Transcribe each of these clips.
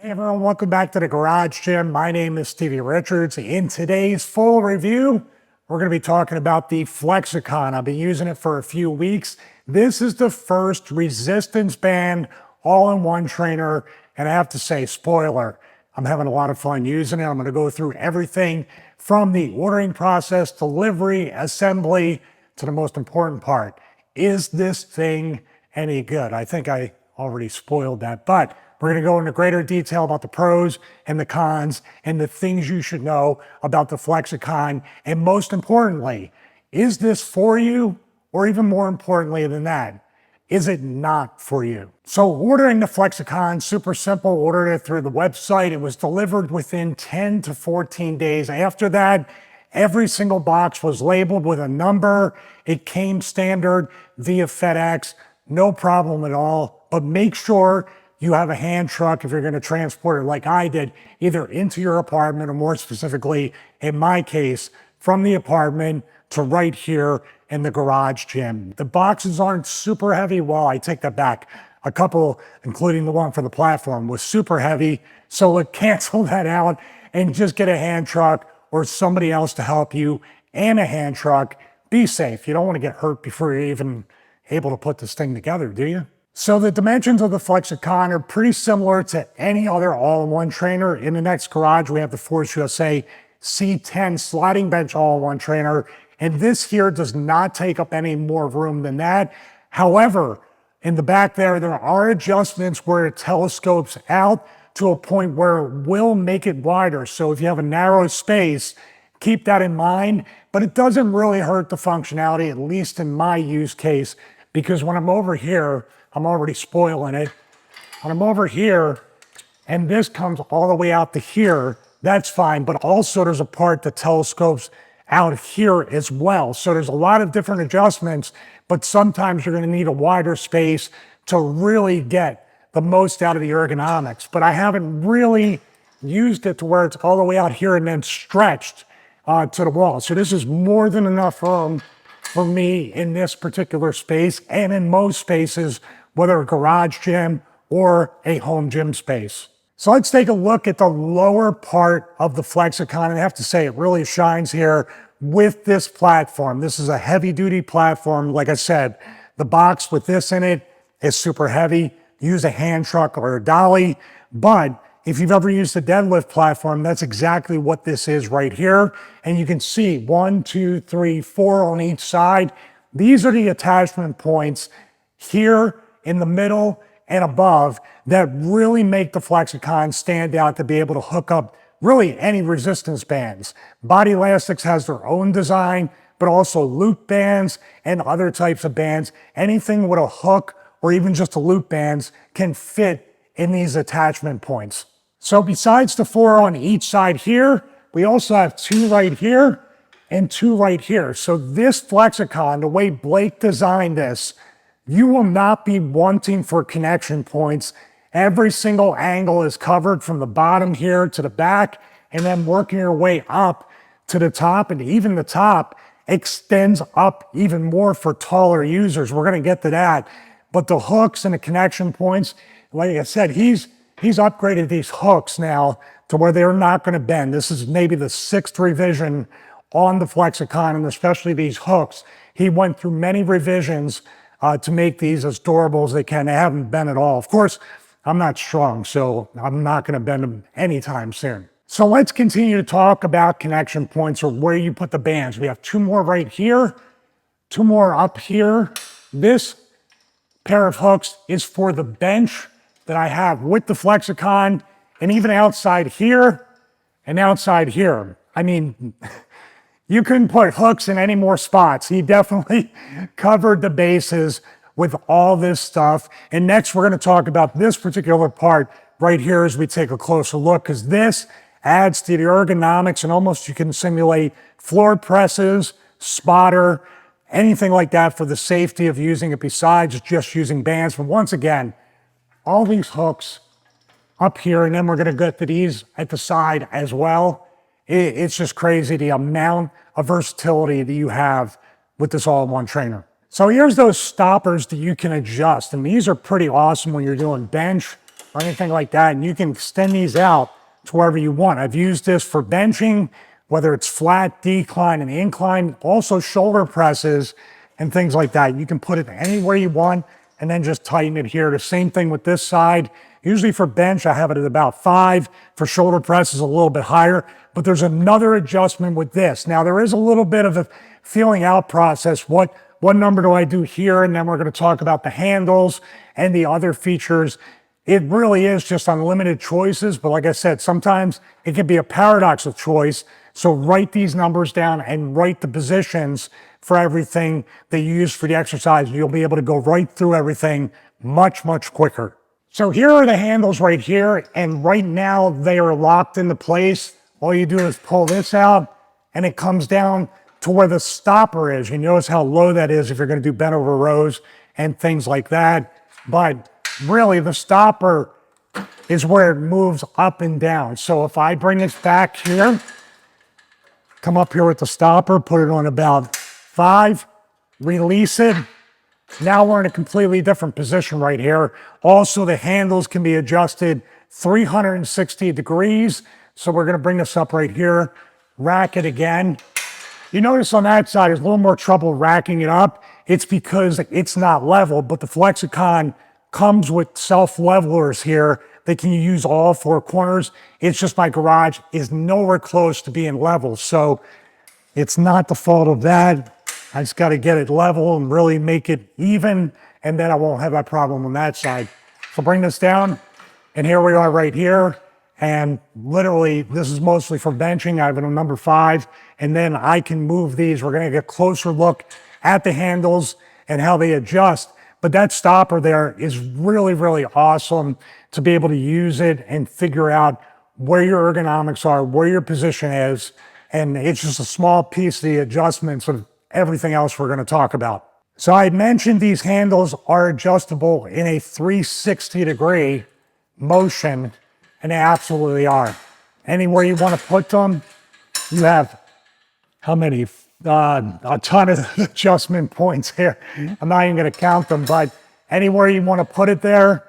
Hey everyone, welcome back to the Garage Gym. My name is Stevie Richards. In today's full review, we're going to be talking about the Flexicon. I've been using it for a few weeks. This is the first resistance band all-in-one trainer, and I have to say, spoiler, I'm having a lot of fun using it. I'm going to go through everything from the ordering process, delivery, assembly, to the most important part. Is this thing any good? I think I already spoiled that, but we're going to go into greater detail about the pros and the cons and the things you should know about the Flexicon. And most importantly, is this for you? Or even more importantly than that, is it not for you? So ordering the Flexicon, super simple, ordered it through the website. It was delivered within 10 to 14 days. After that, every single box was labeled with a number. It came standard via FedEx, no problem at all. But make sure you have a hand truck if you're going to transport it like I did, either into your apartment or more specifically, in my case, from the apartment to right here in the garage gym. The boxes aren't super heavy. Well, I take that back. A couple, including the one for the platform, was super heavy. So let's cancel that out and just get a hand truck or somebody else to help you and a hand truck. Be safe. You don't want to get hurt before you're even able to put this thing together, do you? So the dimensions of the Flexicon are pretty similar to any other all-in-one trainer. In the next garage, we have the Force USA C10 sliding bench all-in-one trainer. And this here does not take up any more room than that. However, in the back there are adjustments where it telescopes out to a point where it will make it wider. So if you have a narrow space, keep that in mind. But it doesn't really hurt the functionality, at least in my use case, because when I'm over here, I'm already spoiling it. When I'm over here, and this comes all the way out to here, that's fine. But also there's a part that telescopes out here as well. So there's a lot of different adjustments, but sometimes you're gonna need a wider space to really get the most out of the ergonomics. But I haven't really used it to where it's all the way out here and then stretched to the wall. So this is more than enough room for me in this particular space and in most spaces, whether a garage gym or a home gym space. So let's take a look at the lower part of the Flexicon. And I have to say, it really shines here with this platform. This is a heavy duty platform. Like I said, the box with this in it is super heavy. Use a hand truck or a dolly. But if you've ever used a deadlift platform, that's exactly what this is right here. And you can see 1, 2, 3, 4 on each side. These are the attachment points here in the middle and above that really make the Flexicon stand out to be able to hook up really any resistance bands. Body Elastics has their own design, but also loop bands and other types of bands. Anything with a hook or even just a loop bands can fit in these attachment points. So besides the 4 on each side here, we also have 2 right here and 2 right here. So this Flexicon, the way Blake designed this, you will not be wanting for connection points. Every single angle is covered from the bottom here to the back, and then working your way up to the top, and even the top extends up even more for taller users. We're gonna get to that. But the hooks and the connection points, like I said, he's upgraded these hooks now to where they're not gonna bend. This is maybe the 6th revision on the Flexicon, and especially these hooks. He went through many revisions to make these as durable as they can. They haven't bent at all. Of course, I'm not strong, so I'm not gonna bend them anytime soon. So let's continue to talk about connection points or where you put the bands. We have 2 more right here, 2 more up here. This pair of hooks is for the bench that I have with the Flexicon, and even outside here and outside here. I mean, you couldn't put hooks in any more spots. He definitely covered the bases with all this stuff. And next, we're going to talk about this particular part right here as we take a closer look, because this adds to the ergonomics, and almost you can simulate floor presses, spotter, anything like that for the safety of using it besides just using bands. But once again, all these hooks up here, and then we're going to get to these at the side as well. It's just crazy the amount of versatility that you have with this all-in-one trainer. So here's those stoppers that you can adjust, and these are pretty awesome when you're doing bench or anything like that. And you can extend these out to wherever you want. I've used this for benching, whether it's flat, decline, and incline, also shoulder presses and things like that. You can put it anywhere you want and then just tighten it here. The same thing with this side. Usually for bench, I have it at about 5. For shoulder presses, a little bit higher. But there's another adjustment with this. Now, there is a little bit of a feeling out process. What number do I do here? And then we're going to talk about the handles and the other features. It really is just unlimited choices. But like I said, sometimes it can be a paradox of choice. So write these numbers down and write the positions for everything that you use for the exercise. You'll be able to go right through everything much, much quicker. So here are the handles right here. And right now they are locked into place. All you do is pull this out and it comes down to where the stopper is. You notice how low that is if you're going to do bent over rows and things like that. But really the stopper is where it moves up and down. So if I bring this back here, come up here with the stopper, put it on about 5, release it. Now we're in a completely different position right here. Also, the handles can be adjusted 360 degrees. So we're going to bring this up right here, rack it again. You notice on that side, there's a little more trouble racking it up. It's because it's not level, but the Flexicon comes with self-levelers here that can use all 4 corners. It's just my garage is nowhere close to being level. So it's not the fault of that. I just got to get it level and really make it even, and then I won't have that problem on that side. So bring this down, and here we are right here. And literally, this is mostly for benching. I have it on number 5, and then I can move these. We're going to get a closer look at the handles and how they adjust. But that stopper there is really, really awesome to be able to use it and figure out where your ergonomics are, where your position is. And it's just a small piece of the adjustments of everything else we're going to talk about. So I mentioned these handles are adjustable in a 360-degree motion, and they absolutely are. Anywhere you want to put them, you have how many? A ton of adjustment points here. I'm not even going to count them, but anywhere you want to put it there,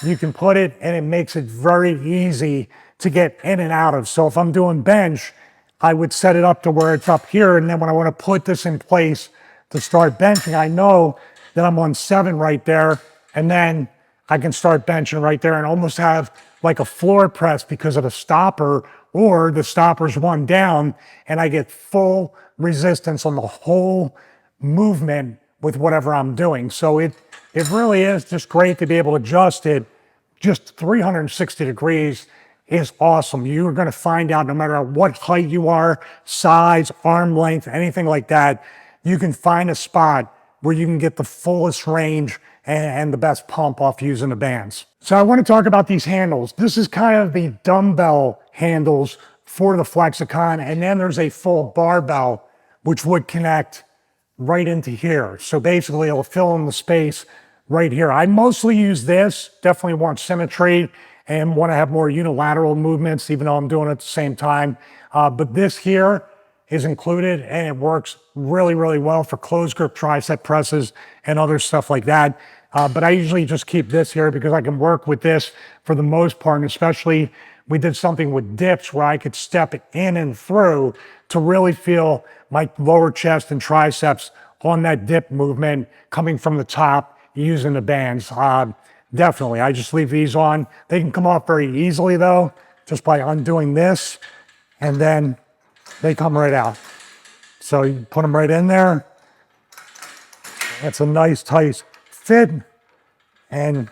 you can put it, and it makes it very easy to get in and out of. So if I'm doing bench, I would set it up to where it's up here, and then when I want to put this in place to start benching, I know that I'm on 7 right there, and then I can start benching right there and almost have like a floor press because of the stopper, or the stopper's one down, and I get full resistance on the whole movement with whatever I'm doing. So it really is just great to be able to adjust it just 360 degrees is awesome. You're going to find out no matter what height you are, size, arm length, anything like that, you can find a spot where you can get the fullest range and the best pump off using the bands. So I want to talk about these handles. This is kind of the dumbbell handles for the Flexicon, and then there's a full barbell which would connect right into here. So basically it'll fill in the space right here. I mostly use this, definitely want symmetry and want to have more unilateral movements, even though I'm doing it at the same time. But this here is included, and it works really, really well for closed grip tricep presses and other stuff like that. But I usually just keep this here because I can work with this for the most part, and especially we did something with dips where I could step in and through to really feel my lower chest and triceps on that dip movement coming from the top using the bands. Definitely, I just leave these on. They can come off very easily though, just by undoing this, and then they come right out. So you put them right in there. That's a nice tight fit, and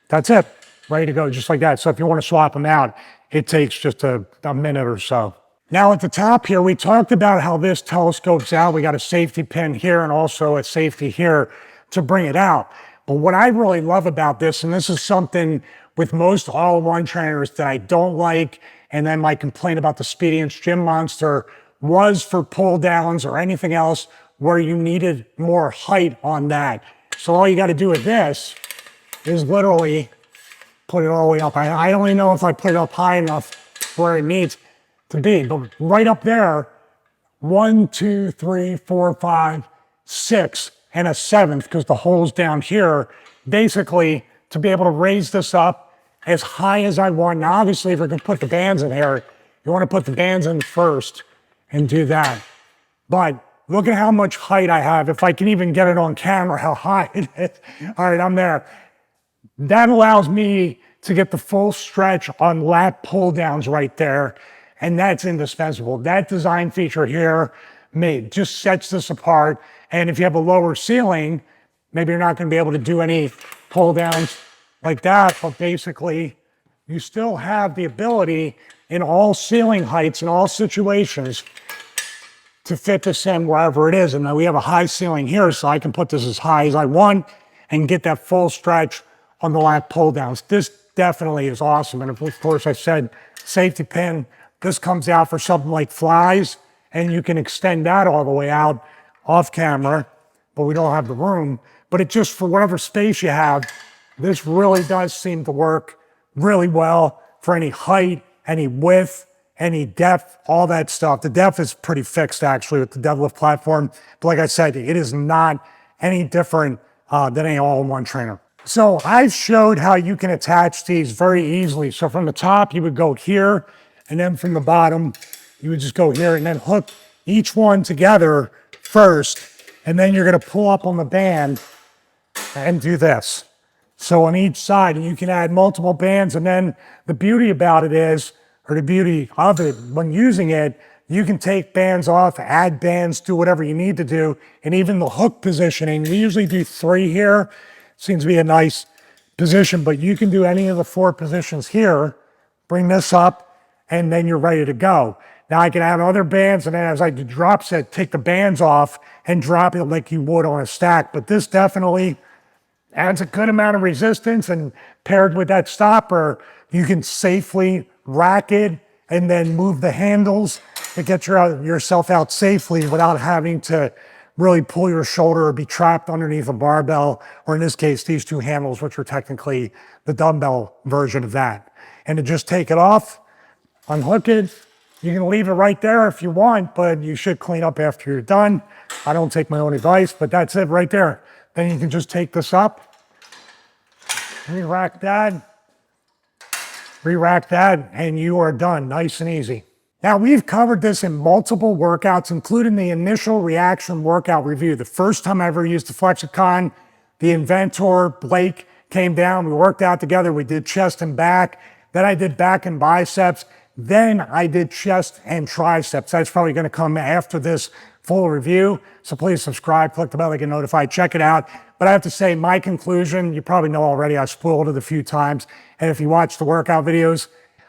that's it. Ready to go, just like that. So if you want to swap them out, it takes just a minute or so. Now at the top here, we talked about how this telescopes out. We got a safety pin here and also a safety here to bring it out. But what I really love about this, and this is something with most all-in-one trainers that I don't like, and then my complaint about the Speediance Gym Monster was for pull downs or anything else where you needed more height on that. So all you got to do with this is literally put it all the way up. I don't even know if I put it up high enough where it needs to be, but right up there, 1, 2, 3, 4, 5, 6, and a 7th, because the hole's down here, basically to be able to raise this up as high as I want. Now, obviously, if we're going to put the bands in here, you want to put the bands in first and do that. But look at how much height I have. If I can even get it on camera, how high it is. All right, I'm there. That allows me to get the full stretch on lat pull downs right there. And that's indispensable. That design feature here just sets this apart. And if you have a lower ceiling, maybe you're not going to be able to do any pull downs like that. But basically, you still have the ability in all ceiling heights, in all situations, to fit this in wherever it is. And now we have a high ceiling here, so I can put this as high as I want and get that full stretch on the lat pull downs. This definitely is awesome. And of course, I said safety pin. This comes out for something like flies, and you can extend that all the way out off camera, but we don't have the room. But it just, for whatever space you have, this really does seem to work really well for any height, any width, any depth, all that stuff. The depth is pretty fixed actually with the deadlift platform. But like I said, it is not any different than an all-in-one trainer. So I've showed how you can attach these very easily. So from the top, you would go here, and then from the bottom, you would just go here and then hook each one together first, and then you're gonna pull up on the band and do this. So on each side, and you can add multiple bands, and then the beauty about it is, or the beauty of it, when using it, you can take bands off, add bands, do whatever you need to do, and even the hook positioning. We usually do 3 here. Seems to be a nice position, but you can do any of the 4 positions here, bring this up, and then you're ready to go. Now I can add other bands, and then as I do drop set, take the bands off and drop it like you would on a stack. But this definitely adds a good amount of resistance, and paired with that stopper, you can safely rack it and then move the handles to get yourself out safely without having to really pull your shoulder or be trapped underneath a barbell, or in this case, these 2 handles, which are technically the dumbbell version of that. And to just take it off, unhook it. You can leave it right there if you want, but you should clean up after you're done. I don't take my own advice, but that's it right there. Then you can just take this up, re-rack that, and you are done, nice and easy. Now, we've covered this in multiple workouts, including the initial reaction workout review. The first time I ever used the Flexicon, the inventor, Blake, came down. We worked out together. We did chest and back. Then I did back and biceps. Then I did chest and triceps. That's probably going to come after this full review. So please subscribe, click the bell to get notified, check it out. But I have to say, my conclusion, you probably know already, I spoiled it a few times. And if you watch the workout videos,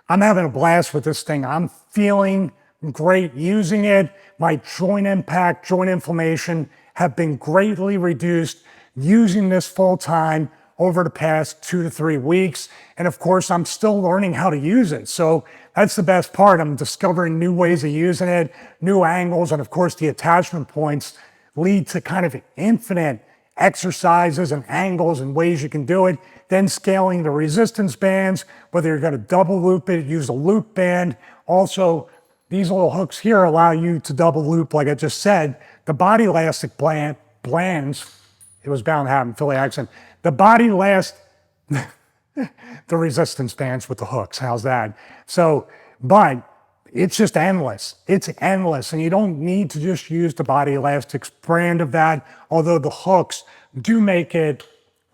I'm having a blast with this thing. I'm feeling great using it. My joint impact, joint inflammation have been greatly reduced using this full time over the past 2 to 3 weeks. And of course, I'm still learning how to use it. So that's the best part. I'm discovering new ways of using it, new angles, and of course, the attachment points lead to kind of infinite exercises and angles and ways you can do it. Then scaling the resistance bands, whether you're gonna double loop it, use a loop band. Also, these little hooks here allow you to double loop, like I just said. The body elastic bands, it was bound to happen, Philly accent. The body elastic, the resistance bands with the hooks, how's that? So, but it's just endless. It's endless, and you don't need to just use the body elastics brand of that, although the hooks do make it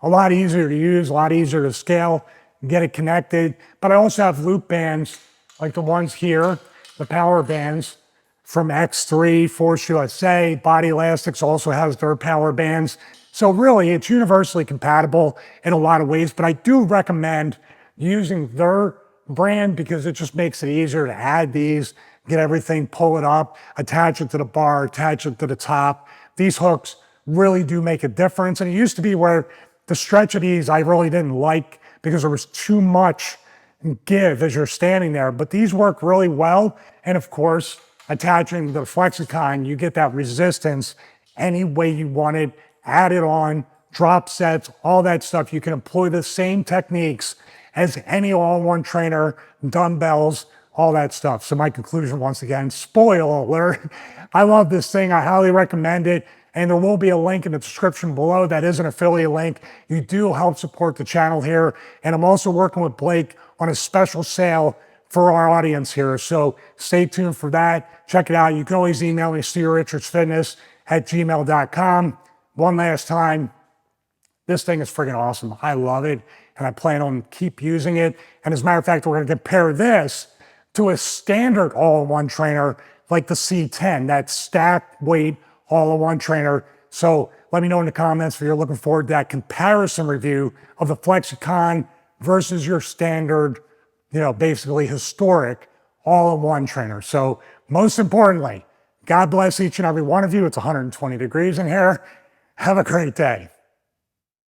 a lot easier to use, a lot easier to scale, get it connected. But I also have loop bands like the ones here, the power bands from X3, Force USA. Body Elastics also has their power bands. So really, it's universally compatible in a lot of ways, but I do recommend using their brand because it just makes it easier to add these, get everything, pull it up, attach it to the bar, attach it to the top. These hooks really do make a difference. And it used to be where the stretch of these I really didn't like because there was too much give as you're standing there, but these work really well. And of course, attaching the Flexicon, you get that resistance any way you want it, add it on, drop sets, all that stuff. You can employ the same techniques as any all-in-one trainer, dumbbells, all that stuff. So my conclusion, once again, spoiler alert, I love this thing. I highly recommend it. and there will be a link in the description below. That is an affiliate link. You do help support the channel here, and I'm also working with Blake on a special sale for our audience here, so stay tuned for that. Check it out. You can always email me, steverichardsfitness@gmail.com. One last time, this thing is freaking awesome. I love it, and I plan on keep using it. And as a matter of fact, we're going to compare this to a standard all-in-one trainer like the C10, that stacked weight all-in-one trainer. So let me know in the comments if you're looking forward to that comparison review of the Flexicon versus your standard, basically historic all-in-one trainer. So most importantly, God bless each and every one of you. It's 120 degrees in here. Have a great day.